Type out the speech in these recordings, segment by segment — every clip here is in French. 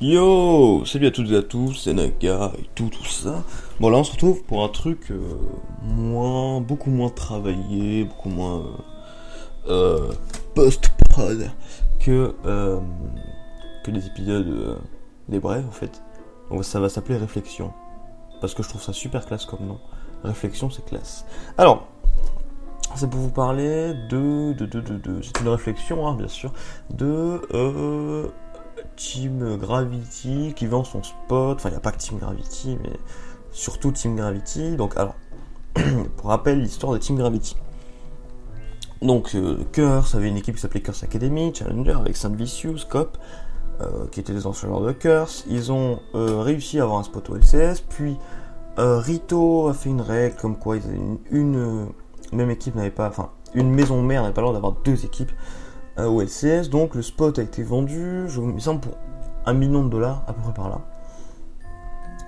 Yo, salut à toutes et à tous, c'est Naga et tout ça. Bon là on se retrouve pour un truc beaucoup moins travaillé, beaucoup moins post-prod que, euh, que les épisodes des brèves en fait. Donc ça va s'appeler Réflexion, parce que je trouve ça super classe comme nom. Réflexion c'est classe. Alors, c'est pour vous parler c'est une réflexion bien sûr, de Team Gravity qui vend son spot, enfin il n'y a pas que Team Gravity, mais surtout Team Gravity. Donc alors, pour rappel l'histoire de Team Gravity. Donc Curse avait une équipe qui s'appelait Curse Academy, Challenger avec Saint Vicious, Cop, qui étaient des anciens joueurs de Curse. Ils ont réussi à avoir un spot au LCS, puis Rito a fait une règle comme quoi ils avaient une même équipe n'avait pas, enfin une maison mère n'avait pas le droit d'avoir deux équipes au LCS, donc le spot a été vendu, il me semble pour $1 million, à peu près par là.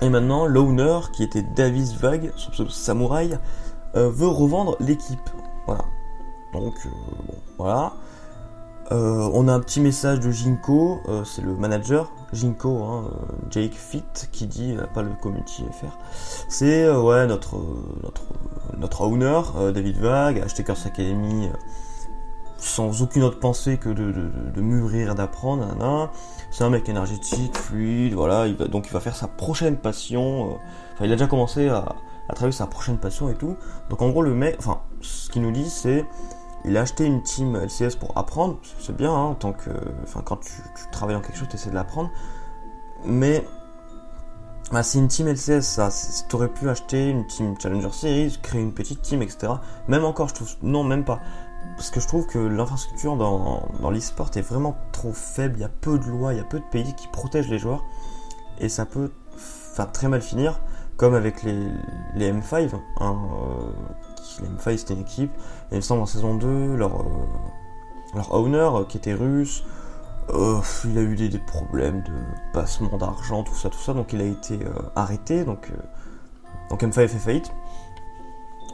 Et maintenant, l'owner, qui était Davis Vague, son pseudo Samouraï, veut revendre l'équipe. Voilà. Donc, bon, voilà. On a un petit message de Jinko, c'est le manager, Jinko, Jake Fit, qui dit, pas le community FR, c'est, ouais, notre owner, David Vague, a acheté Curse Academy, sans aucune autre pensée que de mûrir, d'apprendre, c'est un mec énergétique, fluide, voilà, il va faire sa prochaine passion, il a déjà commencé à travailler sa prochaine passion et tout, donc en gros le mec, ce qu'il nous dit c'est, il a acheté une team LCS pour apprendre, c'est bien, en tant que, quand tu travailles en quelque chose, tu essaies de l'apprendre, mais c'est une team LCS ça, tu aurais pu acheter une team Challenger Series, créer une petite team, etc. Même encore, je trouve, non, même pas. Parce que je trouve que l'infrastructure dans l'e-sport est vraiment trop faible, il y a peu de lois, il y a peu de pays qui protègent les joueurs, et ça peut très mal finir, comme avec les M5, les M5 c'était une équipe, et il me semble en saison 2, leur owner qui était russe, il a eu des problèmes de passement d'argent, tout ça, donc il a été arrêté, donc M5 fait faillite,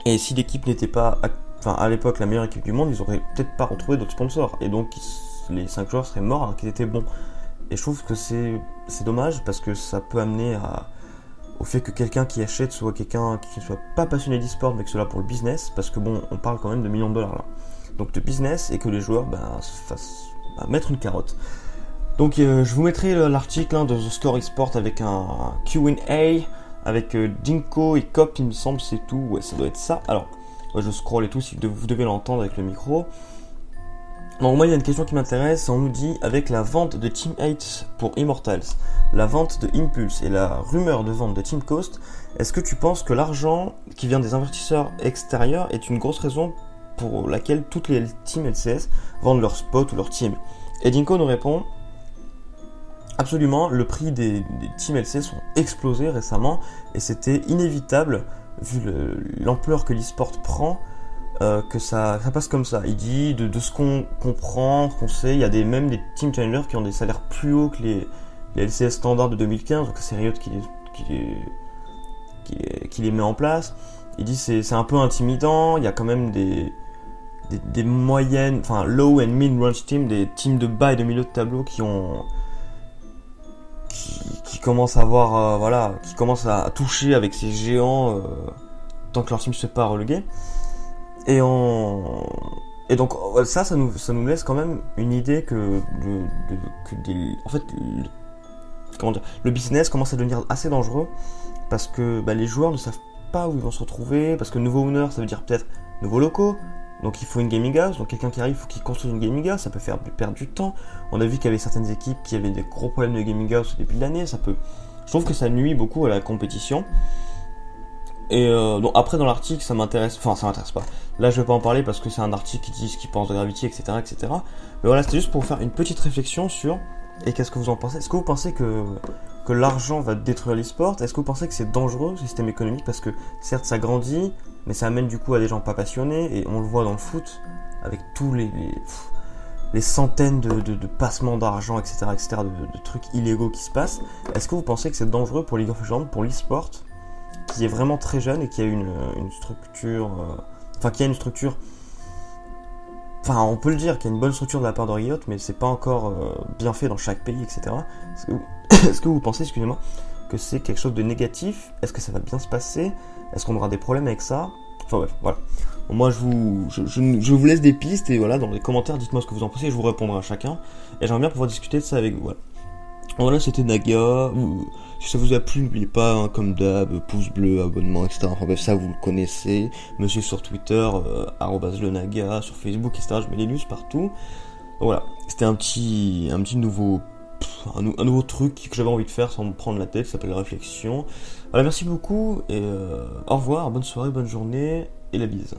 et si l'équipe n'était pas à l'époque la meilleure équipe du monde, ils auraient peut-être pas retrouvé d'autres sponsors, et donc les 5 joueurs seraient morts alors qu'ils étaient bons. Et je trouve que c'est dommage, parce que ça peut amener au fait que quelqu'un qui achète soit quelqu'un qui soit pas passionné d'e-sport, mais que soit là pour le business, parce que bon, on parle quand même de millions de dollars là. Donc de business, et que les joueurs se fassent mettre une carotte. Donc je vous mettrai l'article de The Score eSport avec un Q&A, avec Jinko et Cop, il me semble, c'est tout, ouais, ça doit être ça. Alors, je scroll et tout, si vous devez l'entendre avec le micro. Donc moi il y a une question qui m'intéresse, on nous dit avec la vente de Team 8 pour Immortals, la vente de Impulse et la rumeur de vente de Team Coast, est-ce que tu penses que l'argent qui vient des investisseurs extérieurs est une grosse raison pour laquelle toutes les teams LCS vendent leur spot ou leur team? Et Dinko nous répond, absolument, le prix des teams LCS ont explosé récemment et c'était inévitable vu l'ampleur que l'e-sport prend. Que ça passe comme ça. Il dit de ce qu'on comprend, qu'on sait, il y a même des team challengers qui ont des salaires plus hauts que les LCS standards de 2015, donc c'est Riot qui les met en place. Il dit c'est un peu intimidant, il y a quand même des moyennes, low and mid range teams, des teams de bas et de milieu de tableau qui commencent à avoir qui commencent à toucher avec ces géants tant que leur team se fait pas reléguer. Et donc ça nous laisse quand même une idée que le business commence à devenir assez dangereux, parce que les joueurs ne savent pas où ils vont se retrouver, parce que nouveau owner ça veut dire peut-être nouveaux locaux, donc il faut une gaming house, donc quelqu'un qui arrive, il faut qu'il construise une gaming house, ça peut faire perdre du temps. On a vu qu'il y avait certaines équipes qui avaient des gros problèmes de gaming house au début de l'année, je trouve que ça nuit beaucoup à la compétition. Et donc après dans l'article ça m'intéresse pas, là je vais pas en parler parce que c'est un article qui dit ce qu'il pense de Gravity, etc. Mais voilà, c'était juste pour faire une petite réflexion sur, et qu'est-ce que vous en pensez? Est-ce que vous pensez que l'argent va détruire l'e-sport? Est-ce que vous pensez que c'est dangereux ce système économique? Parce que certes ça grandit, mais ça amène du coup à des gens pas passionnés, et on le voit dans le foot avec tous les centaines de passements d'argent, etc., de trucs illégaux qui se passent. Est-ce que vous pensez que c'est dangereux pour League of Legends, pour l'e-sport, qui est vraiment très jeune et qui a une structure, on peut le dire qu'il y a une bonne structure de la part de Riot, mais c'est pas encore bien fait dans chaque pays, etc. Est-ce que vous pensez, excusez-moi, que c'est quelque chose de négatif? Est-ce que ça va bien se passer? Est-ce qu'on aura des problèmes avec ça? Enfin bref, voilà. Bon, moi je vous laisse des pistes et voilà, dans les commentaires, dites-moi ce que vous en pensez et je vous répondrai à chacun. Et j'aimerais bien pouvoir discuter de ça avec vous. Voilà, voilà, c'était Naga. Si ça vous a plu, n'oubliez pas, hein, comme d'hab, pouce bleu, abonnement, etc. Enfin bref, ça vous le connaissez. Me suivre sur Twitter, @lenaga, sur Facebook, etc. Je mets les news partout. Donc voilà, c'était un petit nouveau, un nouveau truc que j'avais envie de faire sans me prendre la tête, ça s'appelle Réflexion. Voilà, merci beaucoup et au revoir, bonne soirée, bonne journée et la bise.